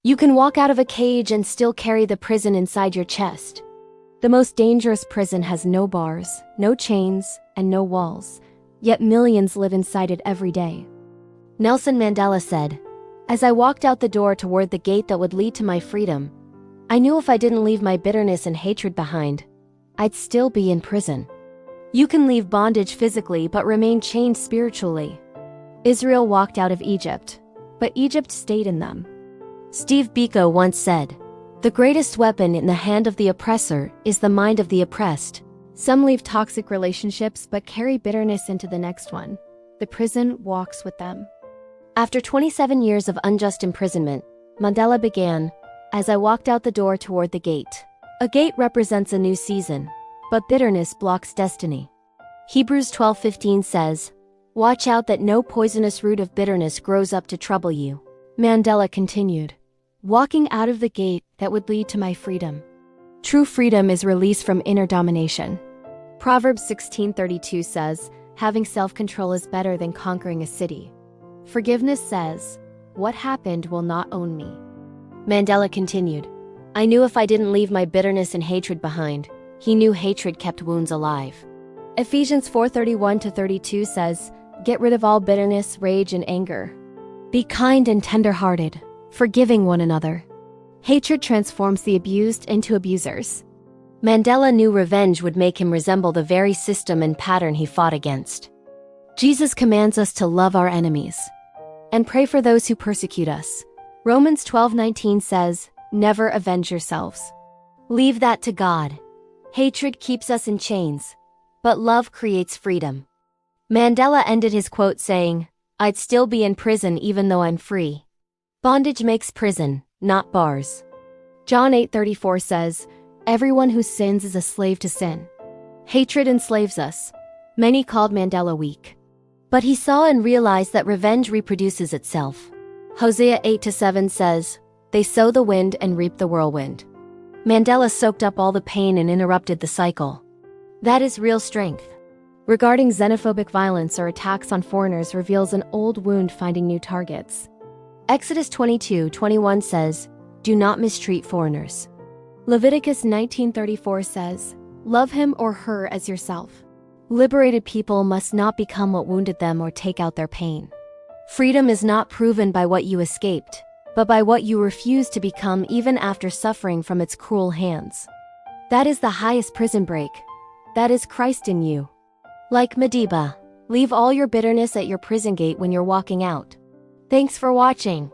You can walk out of a cage and still carry the prison inside your chest. The most dangerous prison has no bars, no chains, and no walls, yet millions live inside it every day. Nelson Mandela said, "As I walked out the door toward the gate that would lead to my freedom, I knew if I didn't leave my bitterness and hatred behind, I'd still be in prison." You can leave bondage physically but remain chained spiritually. Israel walked out of Egypt, but Egypt stayed in them. Steve Biko once said, "The greatest weapon in the hand of the oppressor is the mind of the oppressed." Some leave toxic relationships but carry bitterness into the next one. The prison walks with them. After 27 years of unjust imprisonment, Mandela began, "As I walked out the door toward the gate." A gate represents a new season, but bitterness blocks destiny. Hebrews 12:15 says, "Watch out that no poisonous root of bitterness grows up to trouble you." Mandela continued, "Walking out of the gate that would lead to my freedom." True freedom is release from inner domination. Proverbs 16:32 says, "Having self-control is better than conquering a city." Forgiveness says, "What happened will not own me." Mandela continued, "I knew if I didn't leave my bitterness and hatred behind." He knew hatred kept wounds alive. Ephesians 4:31-32 says, "Get rid of all bitterness, rage, and anger. Be kind and tender-hearted, forgiving one another." Hatred transforms the abused into abusers. Mandela knew revenge would make him resemble the very system and pattern he fought against. Jesus commands us to love our enemies and pray for those who persecute us. Romans 12:19 says, "Never avenge yourselves. Leave that to God." Hatred keeps us in chains, but love creates freedom. Mandela ended his quote saying, "I'd still be in prison even though I'm free." Bondage makes prison, not bars. John 8:34 says, "Everyone who sins is a slave to sin." Hatred enslaves us. Many called Mandela weak, but he saw and realized that revenge reproduces itself. Hosea 8:7 says, "They sow the wind and reap the whirlwind." Mandela soaked up all the pain and interrupted the cycle. That is real strength. Regarding xenophobic violence or attacks on foreigners reveals an old wound finding new targets. Exodus 22:21 says, "Do not mistreat foreigners." Leviticus 19:34 says, "Love him or her as yourself." Liberated people must not become what wounded them or take out their pain. Freedom is not proven by what you escaped, but by what you refuse to become even after suffering from its cruel hands. That is the highest prison break. That is Christ in you. Like Madiba, leave all your bitterness at your prison gate when you're walking out. Thanks for watching.